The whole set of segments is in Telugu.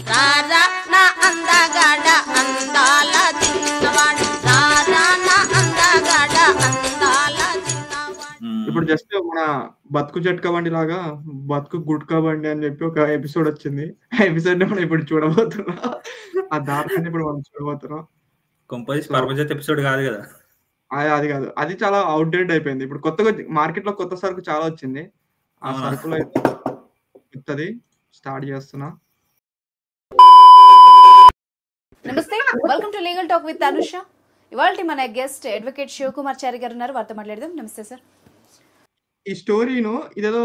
రారా నా అందగాడ అందాల చిన్నవాడు రారా నా అందగాడ అందాల చిన్నవాడు. ఇప్పుడు జస్ట్ మన బతుకు జట్కా బండి లాగా బతుకు గుట్కా బండి అని చెప్పి ఒక ఎపిసోడ్ వచ్చింది. ఆ ఎపిసోడ్ మనం ఇప్పుడు చూడబోతున్నాం. ఆ దారుణాన్ని ఇప్పుడు మనం చూడబోతున్నాం. కంపోజిట్ పర్మజెత్ ఎపిసోడ్ కాదు కదా. అది కాదు, అది చాలా అవుట్డేట్ అయిపోయింది. ఇప్పుడు కొత్తగా మార్కెట్ లో కొత్త సరుకు చాలా వచ్చింది. ఆ అవునా? సరుకులో కొత్తది స్టార్ట్ చేస్తున్నా. నమస్తే, welcome to legal talk with Anusha. ఇవాళ మన గెస్ట్ అడ్వకేట్ శివకుమార్ చారి గారు ఉన్నారు, వారితో మాట్లాడదాం. నమస్తే సార్. ఈ స్టోరీను ఇదేదో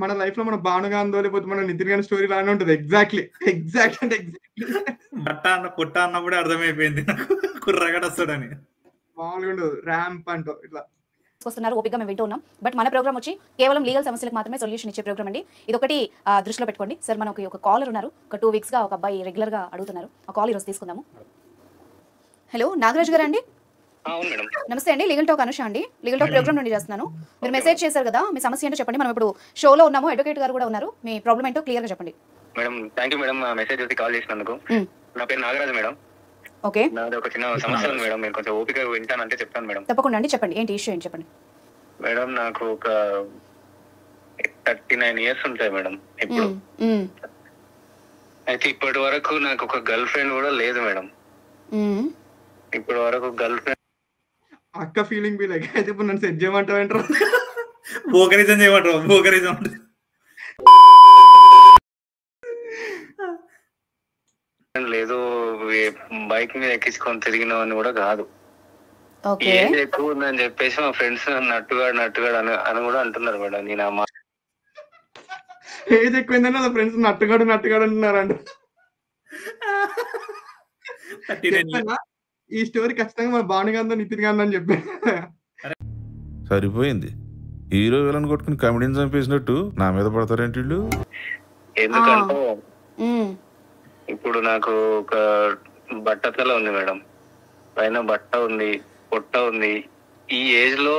మన లైఫ్ లో మన భానుగాంధో లేకపోతే మన నితిన్ గారి స్టోరీ లానే ఉంటుంది. ఎగ్జాక్ట్లీ అంటే ఎగ్జాక్ట్లీ బట్ట అన్న పుట్ట అన్నప్పుడే అర్థమైపోయింది నాకు కుర్రగడ వస్తాడని. మామూలుగా ఉండదు. ర్యాంప్ అంటూ ఇట్లా వస్తున్నారు, ఓపికగా మేము వింటూ ఉన్నాం. బట్ మన ప్రోగ్రామ్ వచ్చి కేవలం లీగల్ సమస్యలకు మాత్రమే సొల్యూషన్ ఇచ్చే ప్రోగ్రామ్ అండి. ఇది ఒకటి దృష్టిలో పెట్టుకోండి సార్. మనకి ఒక కాలర్ ఉన్నారు, ఒక 2 weeks గా ఒక అబ్బాయి రెగ్యులర్ గా అడుగుతున్నారు. ఆ కాల్ ఈరోజు తీసుకుందాము. హలో, నాగరాజ్ గారు అండి? నమస్తే అండి, లీగల్ టాక్ అనుష అండి. లీగల్ టాక్ ప్రోగ్రామ్ నుండి చేస్తున్నాను. మీరు మెసేజ్ చేశారు కదా, మీ సమస్య ఏంటో చెప్పండి. మనం ఇప్పుడు షోలో ఉన్నాము, అడ్వకేట్ గారు కూడా ఉన్నారు. మీ ప్రాబ్లం ఏంటో క్లియర్ గా చెప్పండి. Madam thank you madam, message వచ్చి కాల్ చేసినందుకు. నా పేరు నాగరాజ్ మేడం. ఓకే, నాది ఒక చిన్న సమస్య ఉంది మేడం, మీరు కొంచెం ఓపిక వింటానంటే చెప్తాను మేడం. తప్పకుండా అండి, చెప్పండి. ఏంటి ఇష్యూ ఏంటి చెప్పండి. మేడం నాకు ఒక 39 years ఉంటాయి మేడం ఇప్పుడు. అయితే ఇప్పటి వరకు నాకు ఒక గర్ల్ ఫ్రెండ్ కూడా లేదు మేడం. ఇప్పటి వరకు గర్ల్ ఫ్రెండ్ అక్క ఫీలింగ్ బి లైక్. అయితే ఇప్పుడు నన్ను సెట్ చేయమంటావు ఏంటారు? బోకరిజం చేయమంటారు. బోకరిజం లేదు, బైక్ మీద ఎక్కించుకొని తిరిగినవని కూడా కాదు. ఏజ్ ఎక్కువ ఉందని చెప్పేసి మా ఫ్రెండ్స్ నట్టుగాడు అని కూడా అంటున్నారు మేడం. నేను ఏజ్ ఎక్కువైందని వాళ్ళ ఫ్రెండ్స్ నట్టుగాడు అంటున్నారంట. ఈ స్టోరీ ఖచ్చితంగా మన భానుగాంధో నితిన్ గాంధో అని చెప్పాను. సరిపోయింది, హీరో విలన్ కొట్టుకుని కమెడీని చంపేసినట్టు నా మీద పడతారేంటి వీళ్ళు? ఎందుకంటే ఇప్పుడు నాకు ఒక బట్టతల ఉంది మేడం, పైన బట్ట ఉంది, పొట్ట ఉంది. ఈ ఏజ్ లో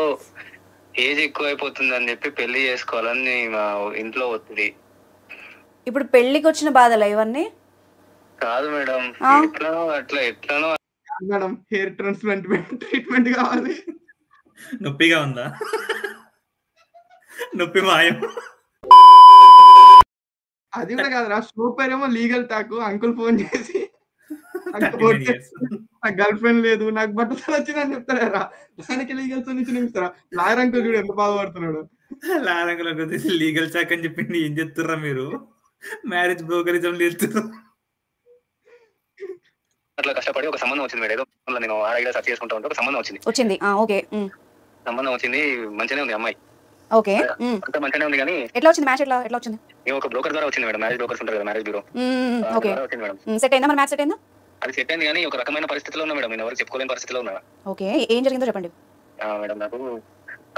ఏజ్ ఎక్కువ అయిపోతుంది అని చెప్పి పెళ్లి చేసుకోవాలని మా ఇంట్లో ఒత్తిడి. ఇప్పుడు పెళ్లికి వచ్చిన బాధలు ఇవన్నీ కాదు మేడం, ఎట్లానో మేడం హెయిర్ ట్రీట్మెంట్ కావాలి. నొప్పిగా ఉందా? నొప్పి మాయం. అది కూడా కాదురా, షో పేరేమో లీగల్ టాక్. అంకుల్ ఫోన్ చేసి గర్ల్ ఫ్రెండ్ లేదు, నాకు బట్టలు వచ్చిందని చెప్తారా? దానికి లీగల్ సొల్యూషన్ ఇస్తారా? లాయర్ అంకుల్ చూడు ఎంత బాధపడుతున్నాడు. లాయర్ అంకుల్ లీగల్ చాక్ అని చెప్పింది. ఏం చెప్తుర్రా మీరు? మ్యారేజ్ బ్రోకరిజం లేదు. అట్లా కష్టపడి ఒక సంబంధం వచ్చింది మేడం. ఏదో నేను ఆడ సర్చ్ చేసుకుంటా ఉంటే ఒక సంబంధం వచ్చింది. ఓకే, సంబంధం వచ్చింది, మంచిగానే ఉంది అమ్మాయి. ఓకే, అంతా మంచిగానే ఉంది. కానీ ఎట్లా వచ్చింది మ్యాచ్? ఎట్లా వచ్చింది? ఒక బ్రోకర్ ద్వారా వచ్చింది మేడం. మ్యారేజ్ బ్రోకర్స్ ఉంటారు కదా, మ్యారేజ్ బ్యూరో. ఓకే, వచ్చింది మేడం. సెట్ అయిందా మరి? మ్యాచ్ సెట్ అయిందా? అది సెట్ అయింది, కానీ ఒక రకమైన పరిస్థితిలో ఉన్నా మేడం. నేను ఎవరికి చెప్పుకోలేని పరిస్థితిలో ఉన్నా. ఓకే, ఏం జరిగిందో చెప్పండి. మేడం నాకు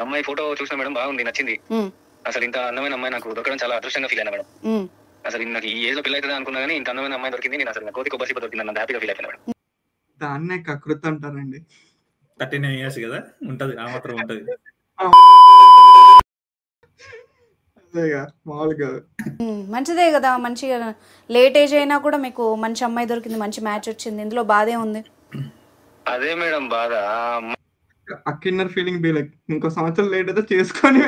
అమ్మాయి ఫోటో చూసిన మేడం, బాగుంది, నచ్చింది. అసలు ఇంత అందమైన అమ్మాయి నాకు దొరకడం చాలా అదృష్టంగా ఫీల్ అయినా మేడం. అసలు నాకు ఈ ఏజ్ లో పెళ్లి అవుతుంది అనుకున్నా, కానీ ఇంత అందమైన అమ్మాయి దొరికింది. నేను అసలు కోతి కొబ్బరి దొరికింది అన్న హ్యాపీగా ఫీల్ అయిపోయినా మేడం. దాన్నే కకృతి అంటారండి. 39 years కదా, ఉంటది, ఆ మాత్రం ఉంటది. మామూలుగా మంచిదే కదా, మంచిగా లేట్ ఏజ్ అయినా కూడా మీకు మంచి అమ్మాయి దొరికింది, మంచి మ్యాచ్ వచ్చింది. ఇందులో బాధే ఉంది. అదే మేడం బాధ. అక్కిన్నర్ ఫీలింగ్ బి లైక్ ఇంకో సంవత్సరం లేట్ అయితే చేసుకొని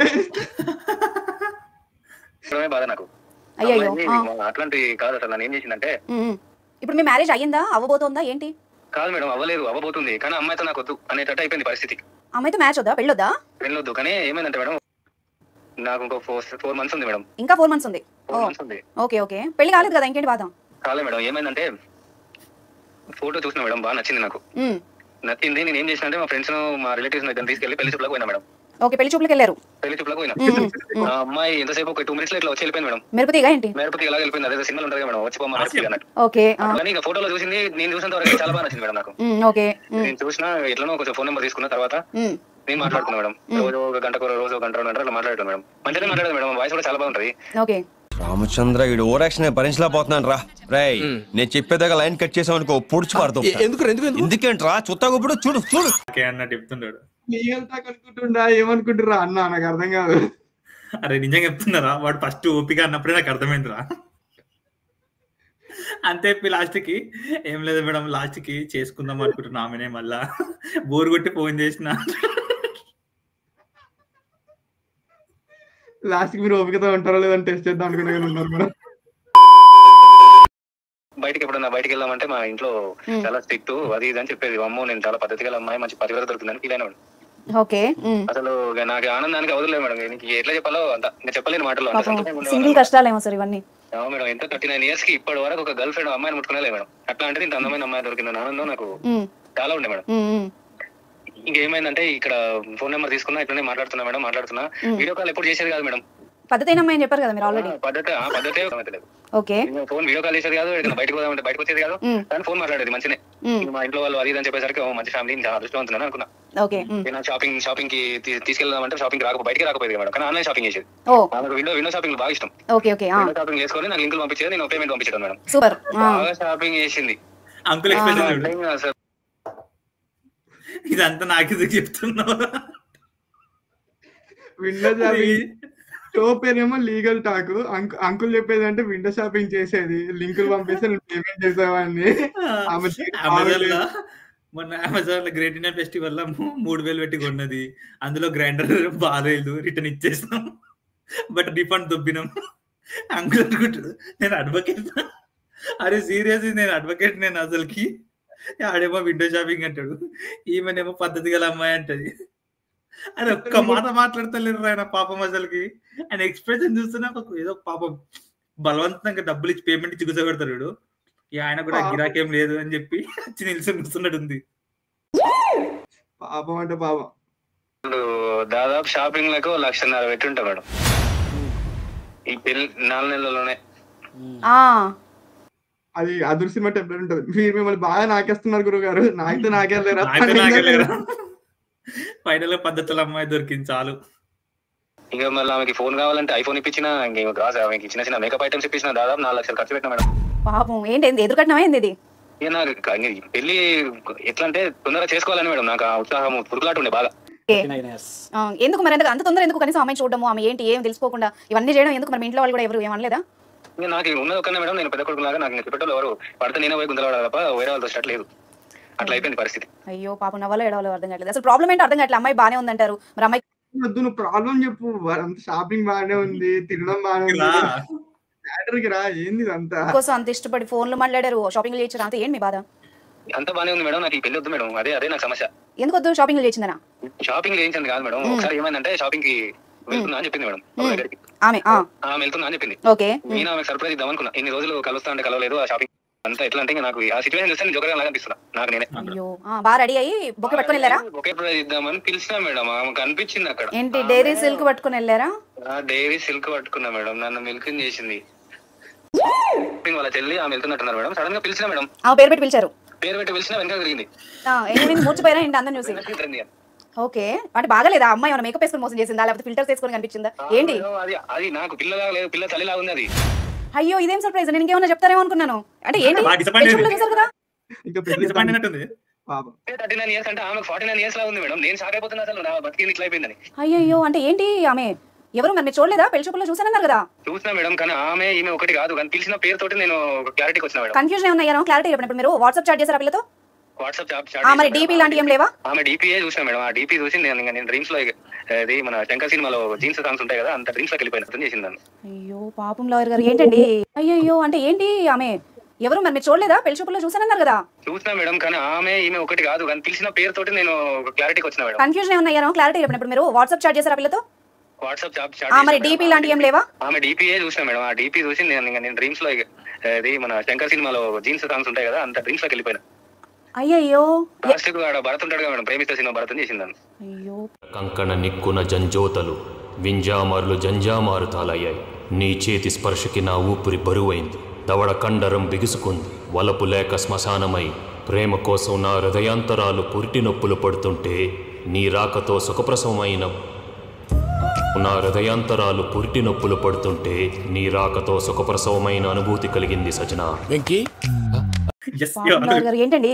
బాధ నాకు. అయ్యో, అట్లాంటి కాదు. అసలు నన్ను ఏం చేసిందంటే, ఇప్పుడు మీ మ్యారేజ్ అయ్యిందా, అవ్వబోతోందా ఏంటి? కాదు మేడం, అవ్వలేదు, అవ్వబోతుంది. కానీ అమ్మాయితో నాకు వద్దు అనేటట్టు అయిపోయింది పరిస్థితి. అమ్మాయితో మ్యాచ్ వద్దా, పెళ్ళొద్దా? పెళ్ళొద్దు. కానీ ఏమైందంటే మేడం, నాకు ఇంకో 4 months ఉంది మేడం. ఇంకా 4 months ఉంది? 4 months ఉంది. ఓకే, పెళ్లి కాలేదు కదా, ఇంకేంటి బాధ? కాలేదు మేడం. ఏమైందంటే ఫోటో చూసిన మేడం, బాగా నచ్చింది నాకు. నచ్చింది. నేను ఏం చేసిన అంటే, మా ఫ్రెండ్స్ మా రిలేటివ్స్ ఇద్దరు తీసుకెళ్లి పెళ్లి చూపులకు పోయినా మేడం. ఓకే, పెళ్లి చూపులకు వెళ్ళారు. పెళ్లి చూపులకు పోయినా. ఆ అమ్మాయి ఎంతసేపు ఒక 2 minutes లో ఇట్లా వచ్చి వెళ్ళిపోయింది మేడం. మెరుపుతీగా ఏంటి? మెరుపుతీ ఎలా వెళ్ళిపోయింది, అదే సినిమాలు ఉంటుంది మేడం, వచ్చిపోమా అన్నట్టు. ఓకే, కానీ ఇక ఫోటోలో చూసింది, నేను చూసినంత వరకు చాలా బాగా నచ్చింది మేడం నాకు. ఓకే, నేను చూసిన ఎట్లనో కొంచెం ఫోన్ నెంబర్ తీసుకున్న తర్వాత నేను మాట్లాడుతున్నా మేడం. రోజు ఒక గంట 2 గంటలు అట్లా మాట్లాడతాను మేడం. మంచిగా మాట్లాడదు మేడం, వాయిస్ కూడా చాలా బాగుంటది. ఓకే, రామచంద్ర వీడు ఓవర్ యాక్షన్ భరించలేకపోతున్నాను రా. రై నేను చెప్పేదాకా లైన్ కట్ చేసాం అనుకో, పొడిచి పడతాం. ఎందుకేంట్రా చుత్తాగప్పుడు చూడు అన్నట్టు చెప్తున్నాడు. లీగల్ టాక్ అనుకుంటుండా, ఏమనుకుంటురా అన్న, నాకు అర్థం కాదు. అరే నిజంగా చెప్తున్నారా? వాడు ఫస్ట్ ఓపిక అన్నప్పుడే నాకు అర్థమైందిరా. అంతే లాస్ట్ కి ఏం లేదు మేడం, లాస్ట్ కి చేసుకుందాం అనుకుంటున్నా ఆమెనే, మళ్ళా బోర్ కొట్టి ఫోన్ చేసిన. లాస్ట్ కి మీరు ఓపికతో ఉంటారో లేదని టెస్ట్ చేద్దాం అనుకునే ఉన్నారు మేడం. బయటికి ఎప్పుడన్నా బయటికి వెళ్దామంటే మా ఇంట్లో చాలా స్ట్రిక్ట్ అది ఇది అని చెప్పేది. అమ్మో నేను చాలా పద్ధతిగా అమ్మాయి, మంచి పతివేళ దొరుకుతుందని ఫీల్ అయినా. ఓకే. అసలు నాకు ఆనందానికి అవసరం మేడం, నీకు ఎట్లా చెప్పాలో అంత నేను చెప్పలేని మాటలు. సింగిల్ కష్టాలేమో సార్ ఇవన్నీ. మేడం ఎంత 39 years కి ఇప్పటి వరకు ఒక గర్ల్ ఫ్రెండ్ అమ్మాయిని ముట్టుకునే మేడం. అట్లా అంటే ఇంత అందమైన అమ్మాయి దొరికిందని ఆనందం నాకు చాలా ఉండే మేడం. ఇంకేమైందంటే ఇక్కడ ఫోన్ నెంబర్ తీసుకున్నా, ఇట్లనే మాట్లాడుతున్నా. వీడియో కాల్ ఎప్పుడు చేసేది కాదు మేడం. పద్ధతి అమ్మాయి అని చెప్పారు కదా మీరు ఆల్రెడీ. పద్ధతే లేదు. ఓకే. ఫోన్ వీడియో కాల్ చేసేది కాదు, బయటకు పోదామంటే బయటకు వచ్చేది కాదు, కానీ ఫోన్ మాట్లాడేది మంచినే. మా ఇంట్లో వాళ్ళు అది అని చెప్పేసరికి మంచి ఫ్యామిలీ, చాలా అదృష్టవంతులని అనుకున్నా. ఓకే. నేను షాపింగ్ కి తీసుకెళ్దామంటే షాపింగ్ బయటికి రాకపోయేది మేడం, కానీ ఆన్లైన్ షాపింగ్ చేసేది. నాకు విండో షాపింగ్ బాగా ఇష్టం. Okay okay. విండో షాపింగ్ చేసుకొని నాకు లింకులు పంపించేది, నేను పేమెంట్ పంపించాను మేడం. సూపర్. బాగా షాపింగ్ చేసింది. అంకుల్ ఎక్స్ప్రెషన్ ఇదంతా నాకు చెప్తున్నావు. విండో షాపింగ్ షో పేరేమో లీగల్ టాక్, అంకుల్ చెప్పేది అంటే విండో షాపింగ్ చేసేది, లింకులు పంపిస్తే నేను పేమెంట్ చేసేవాడిని. మొన్న అమెజాన్ లో గ్రేట్ ఇండియన్ ఫెస్టివల్ లో 3000 పెట్టి కొన్నది, అందులో గ్రైండర్ బాగాలేదు, రిటర్న్ ఇచ్చేసినాం, బట్ రిఫండ్ దొబ్బినాం. అంకుల్ అనుకుంటాడు నేను అడ్వకేట్. అరే సీరియస్, నేను అడ్వకేట్, నేను అసలుకి. ఆడేమో విండో షాపింగ్ అంటాడు, ఈమెనేమో పద్ధతి గల అమ్మాయి అంటది. అని ఒక్క మాట మాట్లాడతలేరు ఆయన పాపం. అసలుకి ఆయన ఎక్స్ప్రెషన్ చూస్తున్నా ఏదో పాపం బలవంతంగా డబ్బులు ఇచ్చి పేమెంట్ ఇచ్చి కూర్చోబెడతాడు. ఆయన కూడా గిరాకేం లేదు అని చెప్పి వచ్చి నిల్చొని కూర్చున్నట్టు ఉంది. పాపం అంటే పాపం. దాదాపు షాపింగ్ లకు 1,50,000 పెట్టి ఉంటా మేడం ఈ పెళ్లి 4 నెలల్లోనే. అది అదృశ్యం అంటే ఎప్పుడు ఉంటుంది. మీరు మిమ్మల్ని బాగా నాకేస్తున్నారు గురువు గారు. నాకేలేరా ఫైనల్ పద్ధతుల అమ్మాయి దొరికింది చాలు. ఇంకా మళ్ళీ ఆమెకి ఫోన్ కావాలంటే ఐఫోన్ ఇప్పించినా, ఇంకేమో కాదు ఆమెకి చిన్న మేకప్ ఐటమ్స్ ఇప్పించిన, దాదాపు 4 లక్షలు ఖర్చు పెట్టినా మేడం. పాపం ఏంటి ఎదురుకట్నమా ఏంది ఇది? ఇక నాకు పెళ్లి ఎట్లా అంటే తొందరగా చేసుకోవాలని మేడం, నాకు ఆ ఉత్సాహం పురుగులాట ఉండే బాగా. ఎందుకు మరి అంత తొందర ఎందుకు? కనీసం అమ్మాయి చూడము, ఆమె ఏంటి ఏం తెలుసుకోకుండా ఇవన్నీ చేయడం ఎందుకు? మరి మీ ఇంట్లో వాళ్ళు కూడా ఎవరు ఏమనలేదా? నాకు ఉన్నది ఒక్కనే మేడం, నేను పెద్ద కొడుకులాగా నాకు చెప్పేటోళ్ళు ఎవరు పడితే నేనే పోయి గుంతలవాడ తప్ప వేరే వాళ్ళతో స్టార్ట్ లేదు. అట్లా అయిపోయింది పరిస్థితి. అయ్యో పాపం, నవ్వాలో ఏడవాలో అర్థం కావట్లేదు. అసలు ప్రాబ్లం ఏంటో అర్థం కావట్లేదు. అమ్మాయి బానే ఉందంటారు, మరి అమ్మాయి వద్దు, నువ్వు ప్రాబ్లం చెప్పు. అంత షాపింగ్ బాగానే ఉంది, తినడం బాగానే ఉంది, రా ఏంది అంతా కోసం అంత ఇష్టపడి ఫోన్లు మాట్లాడారు, షాపింగ్ చేయించారు, అంత ఏంటి మీ బాధ? అంత బానే ఉంది మేడం, నాకు ఈ పెళ్లి వద్దు మేడం. అదే నాకు సమస్య. ఎందుకు వద్దు? షాపింగ్ చేయించిందనా? షాపింగ్ చేయించింది కాదు మేడం, ఒకసారి ఏమైందంటే షాపింగ్ కి వెళ్తున్నా అని చెప్పింది మేడం. ఆమె వెళ్తున్నా అని చెప్పింది. ఓకే. నేను ఆమె సర్ప్రైజ్ ఇద్దాం అనుకున్నా. ఇన్ని రోజులు కలుస్తా అంటే కలవలేదు. ఆ షాపింగ్ అంతా ఎట్లా అంటే నాకు ఆ సిచువేషన్ చూస్తే జోకర్ లాగా అనిపిస్తున్నా నాకు నేనే. అయ్యో బాగా రెడీ అయ్యి బొకే పట్టుకొని వెళ్ళారా? బొకే ప్రైజ్ ఇద్దామని పిలిచినా మేడం, ఆమె కనిపించింది అక్కడ. ఏంటి డైరీ సిల్క్ పట్టుకొని వెళ్ళారా? డైరీ సిల్క్ పట్టుకున్నా మేడం, నన్ను మిల్కింగ్ చేసింది. వాళ్ళ చెల్లి ఆమె వెళ్తున్నట్టున్నారు మేడం. సడన్ గా పిలిచినా మేడం, పేరు పెట్టి పిలిచారు. పేరు పెట్టి పిలిచినా వెనక తిరిగింది. మూర్చిపోయారా ఏంటి అందరం చూసి? ఓకే, అంటే బాగాలేదా అమ్మాయి? ఏమైనా మేకప్ వేసుకొని మోసం చేసిందా, లేకపోతే ఫిల్టర్స్ వేసుకొని కనిపించిందా ఏంటి? అది నాకు పిల్లగా లేదు, పిల్ల తల్లిలా ఉంది అది. అయ్యో ఇదేం సర్ప్రైజ్, నేను ఇంకేమన్నా చెప్తారేమో అనుకున్నాను. అంటే ఏంటి చూసారు కదా? 39 years అంటే ఆమెకు 49 years లా ఉంది మేడం. నేను షాక్ అయిపోతున్నా అసలు నా బతికింది ఇట్లా అయిపోయిందని. అయ్యో అంటే ఏంటి ఆమె ఎవరు? మరి మీరు చూడలేదా? పెళ్లి చూపులో చూసానన్నారు కదా? చూసినా మేడం, కానీ ఆమె ఈమె ఒకటి కాదు. కానీ పిలిచిన పేరుతోటి నేను క్లారిటీకి వచ్చిన మేడం. కన్ఫ్యూజన్ ఏమన్నా అయ్యాను? క్లారిటీ చెప్పినప్పుడు మీరు వాట్సాప్ చాట్ చేశారా పిల్లతో? వాట్సాప్ చాట్ మరి డీపీ లాంటి ఏం లేవా? ఆమె డీపీఏ చూసినా మేడం. ఆ డీపీ చూసి నేను డ్రీమ్స్ లో అది మన శంకర్ సినిమాలో జీన్స్ సాంగ్స్ ఉంటాయి కదా, అంత డ్రీమ్స్ లోకి వెళ్ళిపోయిన అర్థం చేసింది. అయ్యో పాపం లాయర్ గారు ఏంటండి? అయ్యో అంటే ఏంటి ఆమె ఎవరు? మరి మీరు చూడలేదా? పెళ్లి చూపులో చూసానన్నారు కదా? చూసినా మేడం, కానీ ఆమె ఈమె ఒకటి కాదు. కానీ పిలిచిన పేరుతోటి నేను క్లారిటీకి వచ్చిన మేడం. కన్ఫ్యూజన్ ఏమన్నా అయ్యాను? క్లారిటీ చెప్పినప్పుడు మీరు వాట్సాప్ చాట్ చేశారా పిల్లతో? వాట్సాప్ చాట్ మరి డీపీ లాంటి ఏం లేవా? ఆమె డీపీఏ చూసినా మేడం. ఆ డీపీ చూసి నేను డ్రీమ్స్ లో అది మన శంకర్ సినిమాలో జీన్స్ సాంగ్స్ ఉంటాయి కదా, అంత డ్రీమ్స్ లోకి వెళ్ళిపోయిన. అయ్యయ్యో లాస్ట్ కు భరత్ ఉంటాడు కదా మేడం, ప్రేమిస్తే సినిమా భరత్ చేసిందని. అయ్యో కంకణ నిక్కున జంజోతలు వింజామారులు జంజామారుతాలయ్యాయి. నీ చేతి స్పర్శకి నా ఊపిరి బరువైంది. దవడ కండరం బిగుసుకుంది. వలపు లేక శ్మశానమై ప్రేమ కోసం నా హృదయాంతరాలు పురిటి నొప్పులు పడుతుంటే నీ రాకతో సుఖప్రసవమైన నా హృదయాంతరాలు పురిటి నొప్పులు పడుతుంటే నీ రాకతో సుఖప్రసవమైన అనుభూతి కలిగింది సజనా. వెంకీ ఏంటండి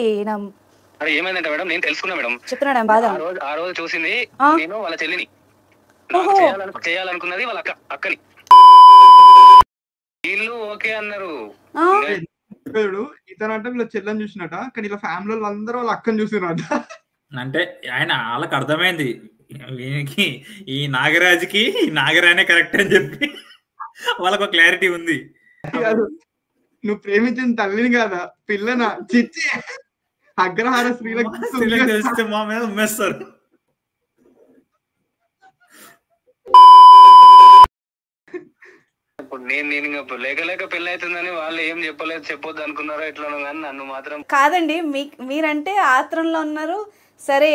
అది ఏమైందంటే మేడం, నేను తెలుసుకున్నా మేడం. చెప్తున్నాడు బాధ. ఆ రోజు చూసింది నేను వాళ్ళ చెల్లిని, చేయాలనుకున్నది వాళ్ళ అక్కని. వీళ్ళు ఓకే అన్నారు. చూడు ఇతనంటే వీళ్ళ చెల్లెని చూసినట, కానీ ఇలా ఫ్యామిలీ వాళ్ళు అందరూ వాళ్ళ అక్కని చూసినట. అంటే ఆయన వాళ్ళకి అర్థమైంది వీనికి ఈ నాగరాజుకి ఈ నాగరానే కరెక్ట్ అని చెప్పి వాళ్ళకు క్లారిటీ ఉంది. నువ్వు ప్రేమించిన తల్లిని కాదా పిల్లనా చిచ్చి అగ్రహార స్త్రీలకు స్త్రీలకు తెలిస్తే మా మీద ఉమ్మేస్తారు. ఇప్పుడు నేను ఇంకా లేక పెళ్లి అవుతుందని వాళ్ళు ఏం చెప్పొద్దు అనుకున్నారో ఎట్లా కానీ నన్ను మాత్రం కాదండి, మీరంటే ఆత్రంలో ఉన్నారు. సరే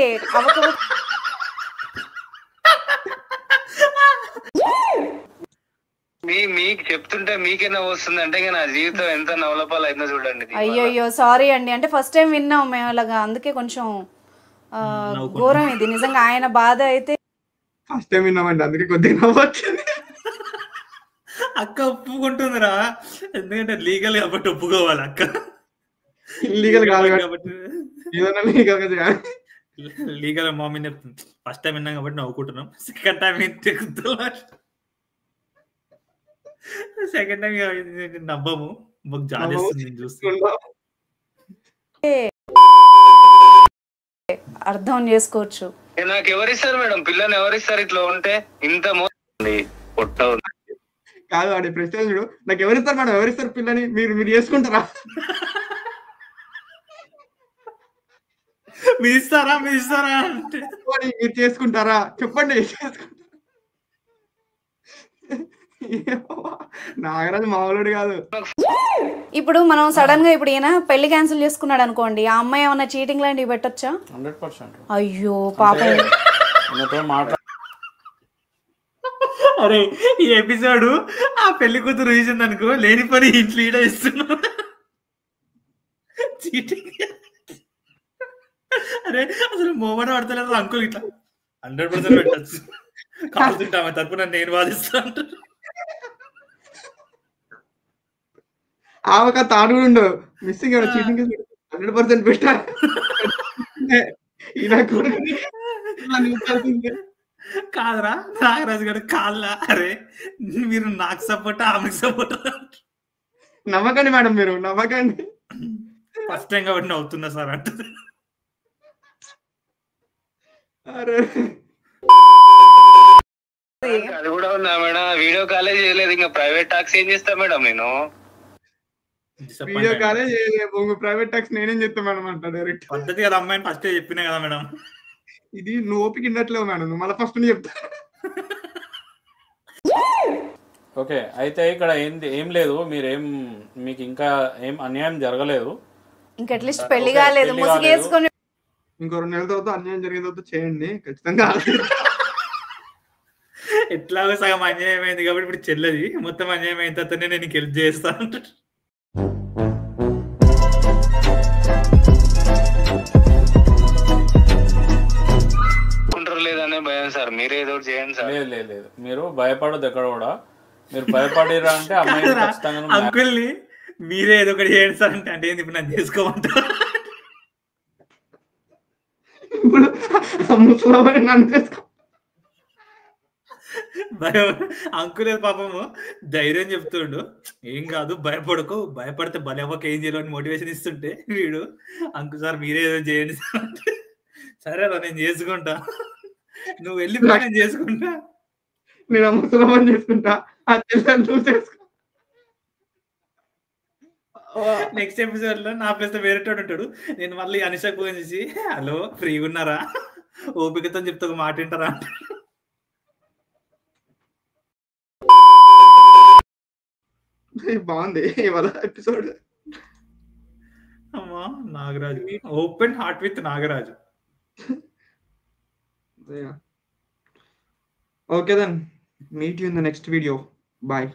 మీకు చెప్తుంటే మీకేనా వస్తుంది అంటే నా జీవితం ఎంత నవలపాలు అయిందో చూడండి. అయ్యో సారీ అండి, అంటే ఫస్ట్ టైం విన్నాం మేము అలాగా, అందుకే కొంచెం ఘోరం ఇది నిజంగా. ఆయన బాధ అయితే ఫస్ట్ టైం విన్నామండి, అందుకే కొద్దిగా నవ్వొచ్చింది. అక్క ఒప్పుకుంటుందిరా, ఎందుకంటే లీగల్ కాబట్టి ఒప్పుకోవాలి. అక్క లీగల్ కాదు కాబట్టి ఏదైనా లీగల్ గా చేయాలి. లీగల్ మమ్మీ చెప్తుంది. ఫస్ట్ టైం విన్నాం కాబట్టి నవ్వుకుంటున్నాం. సెకండ్ టైం నవ్వము, మాకు జాలేస్తుంది చూస్తున్నా. అర్థం చేసుకోవచ్చు. నాకు ఎవరిస్తారు మేడం పిల్లని, ఎవరిస్తారు ఇట్లా ఉంటే? ఇంత పొట్ట ఉంది కాదు వాడి ప్రశ్న చూడు, నాకు ఎవరిస్తారు మేడం, ఎవరిస్తారు పిల్లని, మీరు చేసుకుంటారా? మీరు ఇస్తారా అంటే మీరు చేసుకుంటారా చెప్పండి. నాగరాజు మామూలుడు కాదు. ఇప్పుడు మనం సడన్ గా ఇప్పుడు ఈయన పెళ్లి క్యాన్సిల్ చేసుకున్నాడు అనుకోండి, ఆ అమ్మాయి ఏమన్నా చీటింగ్ లాంటివి పెట్టొచ్చా? 100%. అయ్యో పాపం. అరే ఈ ఎపిసోడ్ ఆ పెళ్లి కూతురు చూసింది అనుకో, లేని పని ఇంట్లో ఈడ ఇస్తున్నావు. అరే అసలు మోమట పడతలేదు అంకుల్, ఇట్లా 100% పెట్టచ్చు. కాల్తుంటామా తరపున నేను వాదిస్తా అంటారు. ఆమెక తాడు ఉండవు మిస్సింగ్ 100% పెట్టాలి. కాదురా నాగరాజు గారు కాళ్ళ, అరే మీరు నాకు సపోర్ట్ ఆమెకు సపోర్ట్. నవ్వకండి మేడం, మీరు నవ్వకండి. ఫస్ట్ టైం కాబట్టి నవ్వుతున్నా సార్ అంటుంది. అది కూడా ఉందా మేడం? వీడియో కాలే చేయలేదు, ఇంకా ప్రైవేట్ టాక్స్ ఏం చేస్తా మేడం నేను? వీడియో కాలే చేయలేదు, ప్రైవేట్ టాక్స్ నేనేం చెప్తా మేడం అంట డైరెక్ట్. పద్ధతి కదా అమ్మాయిని ఫస్ట్ చెప్పినా కదా మేడం. ఇది నువ్వు ఓపిక ఉండట్లేవు మేడం, నువ్వు మళ్ళీ ఫస్ట్ చెప్తా. ఓకే, అయితే ఇక్కడ ఏం లేదు, మీకు ఇంకా ఏం అన్యాయం జరగలేదు. ఇంకా అట్లీస్ట్ పెళ్లి కాలేదు, ముసుగేసుకొని ఇంకో 2 నెలల తర్వాత అన్యాయం జరిగిన తర్వాత చేయండి ఖచ్చితంగా. ఎట్లాగో సగం అన్యాయం అయింది కాబట్టి ఇప్పుడు చెల్లది, మొత్తం అన్యాయం అయిన తర్వాతనే నేను నీకు హెల్ప్ చేస్తా అంటాడు. లేదనే భయం సార్, మీరే ఏదో చేయండి సార్. లేదు మీరు భయపడదు ఎక్కడ కూడా. మీరు భయపడిరా అంటే అమ్మాయి ఖచ్చితంగా అంకుల్ని మీరే ఏదో ఒకటి చేయండి సార్ అంటే ఇప్పుడు నన్ను చేసుకోమంటారు. అంకులే పాపము ధైర్యం చెప్తుండు, ఏం కాదు భయపడకు, భయపడితే భలేవక ఏం చేయాలని మోటివేషన్ ఇస్తుంటే వీడు అంకుల్ సార్ మీరే ఏదో చేయండి సార్ అంటే, సరేరా నేను చేసుకుంటా, నువ్వు వెళ్ళి నేను చేసుకుంటా, నేను ముసలమని చేసుకుంటా, నువ్వు చేసుకో. నెక్స్ట్ ఎపిసోడ్ లో నా ప్లేస్ లో వేరేటోడు ఉంటాడు. నేను మళ్ళీ అనిషాకు ఫోన్ చేసి, హలో ఫ్రీగా ఉన్నారా, ఓపికతో చెప్తే ఒక మాట వింటారా. బాగుంది ఇవాళ ఎపిసోడ్. అమ్మా Nagaraju, open heart with Nagaraju. Okay then, meet you in the next video. Bye.